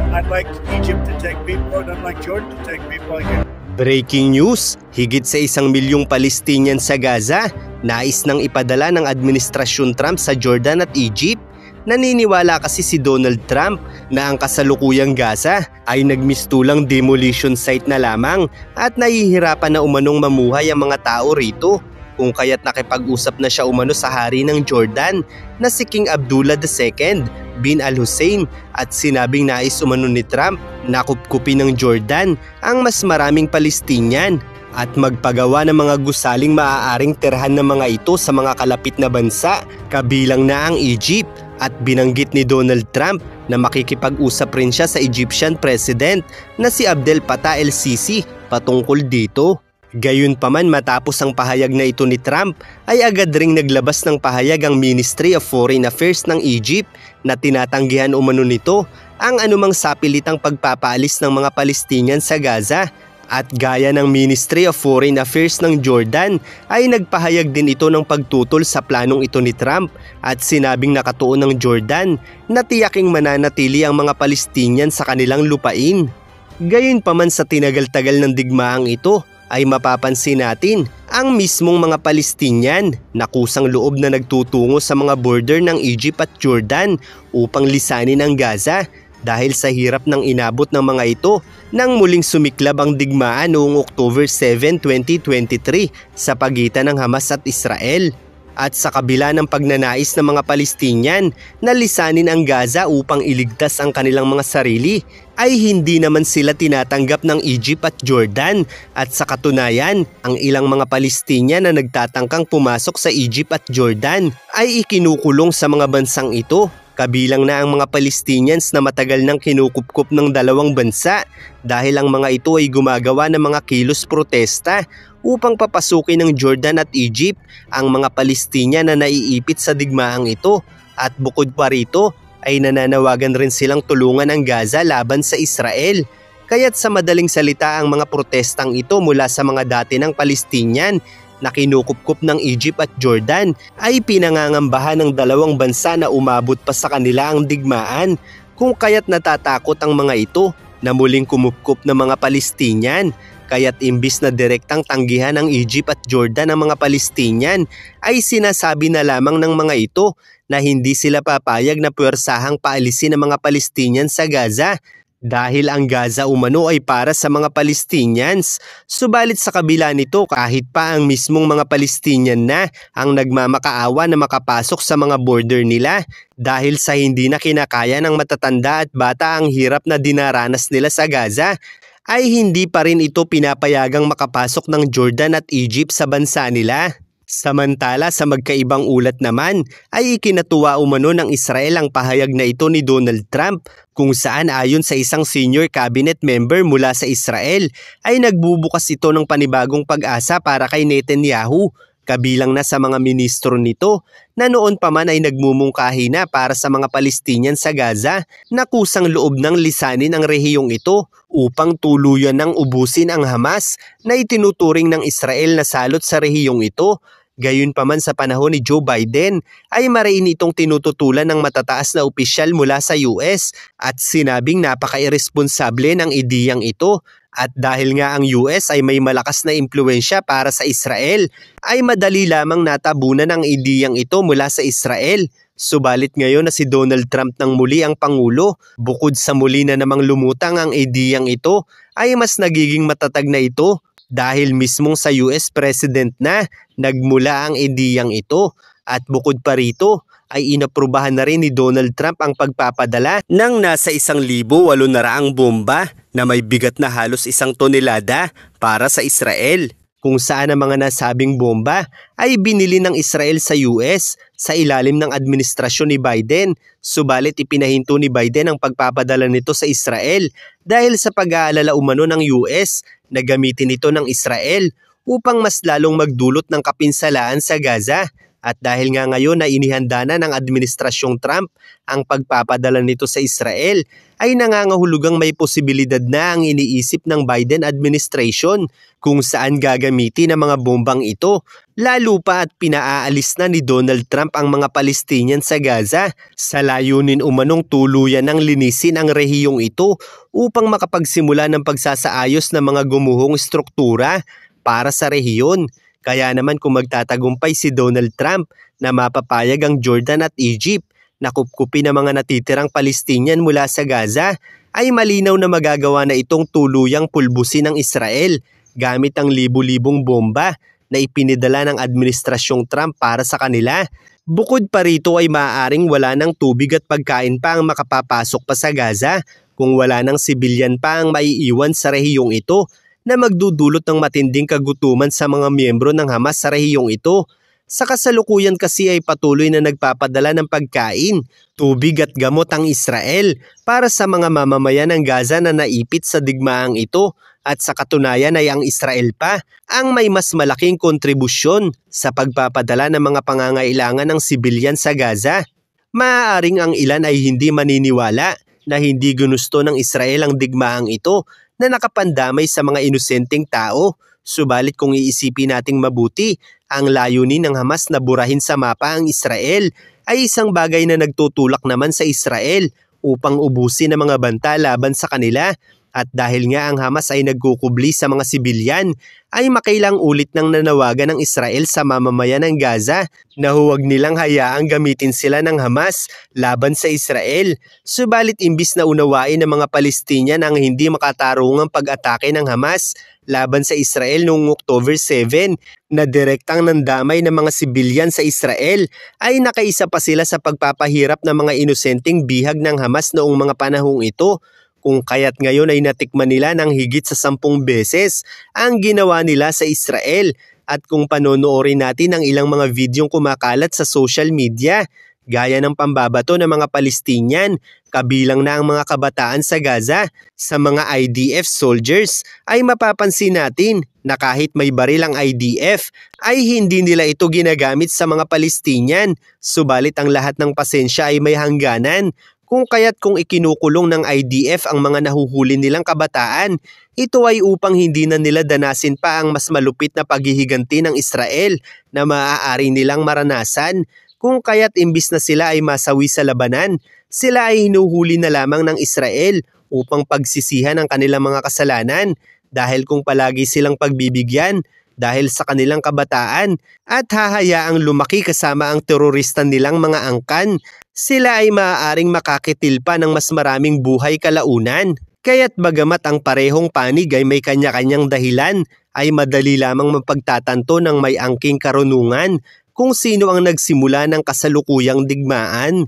I'd like Egypt to take people, and I'd like Jordan to take people again. Breaking news, higit sa 1 milyong Palestinian sa Gaza, nais nang ipadala ng Administrasyon Trump sa Jordan at Egypt. Naniniwala kasi si Donald Trump na ang kasalukuyang Gaza ay nagmistulang demolition site na lamang at nahihirapan na umanong mamuhay ang mga tao rito. Kung kaya't nakipag-usap na siya umano sa hari ng Jordan na si King Abdullah II bin Al-Hussein at sinabing nais umano ni Trump na kupkupin ng Jordan ang mas maraming Palestinian at magpagawa ng mga gusaling maaaring tirhan ng mga ito sa mga kalapit na bansa kabilang na ang Egypt. At binanggit ni Donald Trump na makikipag-usap rin siya sa Egyptian President na si Abdel Fattah el-Sisi patungkol dito. Gayunpaman, matapos ang pahayag na ito ni Trump ay agad ring naglabas ng pahayag ang Ministry of Foreign Affairs ng Egypt na tinatanggihan umano nito ang anumang sapilitang pagpapaalis ng mga Palestinian sa Gaza. At gaya ng Ministry of Foreign Affairs ng Jordan ay nagpahayag din ito ng pagtutol sa planong ito ni Trump at sinabing nakatuon ng Jordan na tiyaking mananatili ang mga Palestinian sa kanilang lupain. Gayunpaman, sa tinagal-tagal ng digmaang ito ay mapapansin natin ang mismong mga Palestinian na kusang loob na nagtutungo sa mga border ng Egypt at Jordan upang lisanin ang Gaza dahil sa hirap ng inabot ng mga ito nang muling sumiklab ang digmaan noong October 7, 2023 sa pagitan ng Hamas at Israel. At sa kabila ng pagnanais ng mga Palestinian na lisanin ang Gaza upang iligtas ang kanilang mga sarili, ay hindi naman sila tinatanggap ng Egypt at Jordan. At sa katunayan, ang ilang mga Palestinian na nagtatangkang pumasok sa Egypt at Jordan ay ikinukulong sa mga bansang ito. Kabilang na ang mga Palestinians na matagal nang kinukupkup ng dalawang bansa dahil ang mga ito ay gumagawa ng mga kilos protesta upang papasukin ng Jordan at Egypt ang mga Palestinian na naiipit sa digmaang ito. At bukod pa rito ay nananawagan rin silang tulungan ang Gaza laban sa Israel. Kaya't sa madaling salita, ang mga protestang ito mula sa mga dati ng Palestinian na kinukupkup ng Egypt at Jordan ay pinangangambahan ng dalawang bansa na umabot pa sa kanila ang digmaan, kung kaya't natatakot ang mga ito na muling kumupkup ng mga Palestinian. Kaya't imbis na direktang tanggihan ng Egypt at Jordan ang mga Palestinian ay sinasabi na lamang ng mga ito na hindi sila papayag na puwersahang paalisin ang mga Palestinian sa Gaza dahil ang Gaza umano ay para sa mga Palestinians. Subalit sa kabila nito, kahit pa ang mismong mga Palestinian na ang nagmamakaawa na makapasok sa mga border nila dahil sa hindi na kinakaya ng matatanda at bata ang hirap na dinaranas nila sa Gaza, ay hindi pa rin ito pinapayagang makapasok ng Jordan at Egypt sa bansa nila. Samantala, sa magkaibang ulat naman ay ikinatuwa umano ng Israel ang pahayag na ito ni Donald Trump, kung saan ayon sa isang senior cabinet member mula sa Israel ay nagbubukas ito ng panibagong pag-asa para kay Netanyahu, kabilang na sa mga ministro nito na noon pa man ay nagmumungkahi na para sa mga Palestinian sa Gaza na kusang loob ng lisanin ang rehiyong ito upang tuluyan ng ubusin ang Hamas na itinuturing ng Israel na salot sa rehiyong ito. Gayunpaman, sa panahon ni Joe Biden ay mariin itong tinututulan ng matataas na opisyal mula sa US at sinabing napaka-irresponsable ng ideyang ito. At dahil nga ang US ay may malakas na impluensya para sa Israel, ay madali lamang natabunan ang ideyang ito mula sa Israel. Subalit ngayon na si Donald Trump nang muli ang Pangulo, bukod sa muli na namang lumutang ang ideyang ito, ay mas nagiging matatag na ito dahil mismong sa US President na nagmula ang ideyang ito. At bukod pa rito, ay inaprubahan na rin ni Donald Trump ang pagpapadala ng nasa 1,800 bomba na may bigat na halos 1 tonelada para sa Israel, kung saan ang mga nasabing bomba ay binili ng Israel sa US sa ilalim ng administrasyon ni Biden. Subalit ipinahinto ni Biden ang pagpapadala nito sa Israel dahil sa pag-aalala umano ng US na gamitin ito ng Israel upang mas lalong magdulot ng kapinsalaan sa Gaza. At dahil nga ngayon na inihanda na ng Administrasyong Trump ang pagpapadala nito sa Israel, ay nangangahulugang may posibilidad na ang iniisip ng Biden administration kung saan gagamitin ang mga bombang ito. Lalo pa at pinaaalis na ni Donald Trump ang mga Palestinian sa Gaza sa layunin umanong tuluyan ng linisin ang rehiyong ito upang makapagsimula ng pagsasaayos ng mga gumuhong struktura para sa rehiyon. Kaya naman kung magtatagumpay si Donald Trump na mapapayag ang Jordan at Egypt na kupkupin ang mga natitirang Palestinian mula sa Gaza, ay malinaw na magagawa na itong tuluyang pulbusin ng Israel gamit ang libu-libong bomba na ipinidala ng Administrasyong Trump para sa kanila. Bukod pa rito ay maaaring wala ng tubig at pagkain pa ang makapapasok pa sa Gaza kung wala ng sibilyan pa ang maiiwan sa rehiyong ito na magdudulot ng matinding kagutuman sa mga miyembro ng Hamas sa rehiyong ito. Sa kasalukuyan kasi ay patuloy na nagpapadala ng pagkain, tubig at gamot ang Israel para sa mga mamamayan ng Gaza na naipit sa digmaang ito, at sa katunayan ay ang Israel pa ang may mas malaking kontribusyon sa pagpapadala ng mga pangangailangan ng sibilyan sa Gaza. Maaaring ang ilan ay hindi maniniwala na hindi ginusto ng Israel ang digmaang ito na nakapandamay sa mga inosenteng tao. Subalit kung iisipin nating mabuti, ang layunin ng Hamas na burahin sa mapa ang Israel ay isang bagay na nagtutulak naman sa Israel upang ubusin ang mga banta laban sa kanila. At dahil nga ang Hamas ay nagkukubli sa mga sibilyan, ay makailang ulit nang nanawagan ng Israel sa mamamayan ng Gaza na huwag nilang hayaang gamitin sila ng Hamas laban sa Israel. Subalit imbis na unawain ng mga Palestinian ang hindi makatarungang pag-atake ng Hamas laban sa Israel noong October 7 na direktang nandamay ng mga sibilyan sa Israel, ay nakaisa pa sila sa pagpapahirap ng mga inosenteng bihag ng Hamas noong mga panahong ito. Kung kaya't ngayon ay natikman nila ng higit sa 10 beses ang ginawa nila sa Israel. At kung panonoorin natin ang ilang mga videong kumakalat sa social media, gaya ng pambabato ng mga Palestinian, kabilang na ang mga kabataan sa Gaza, sa mga IDF soldiers, ay mapapansin natin na kahit may baril ang IDF, ay hindi nila ito ginagamit sa mga Palestinian. Subalit ang lahat ng pasensya ay may hangganan. Kung kaya't kung ikinukulong ng IDF ang mga nahuhuli nilang kabataan, ito ay upang hindi na nila danasin pa ang mas malupit na paghihiganti ng Israel na maaari nilang maranasan. Kung kaya't imbis na sila ay masawi sa labanan, sila ay hinuhuli na lamang ng Israel upang pagsisihan ang kanilang mga kasalanan, dahil kung palagi silang pagbibigyan dahil sa kanilang kabataan at hahayaang lumaki kasama ang terorista nilang mga angkan, sila ay maaaring makakitil pa ng mas maraming buhay kalaunan. Kaya't bagamat ang parehong panig ay may kanya-kanyang dahilan, ay madali lamang mapagtatanto ng may angking karunungan kung sino ang nagsimula ng kasalukuyang digmaan.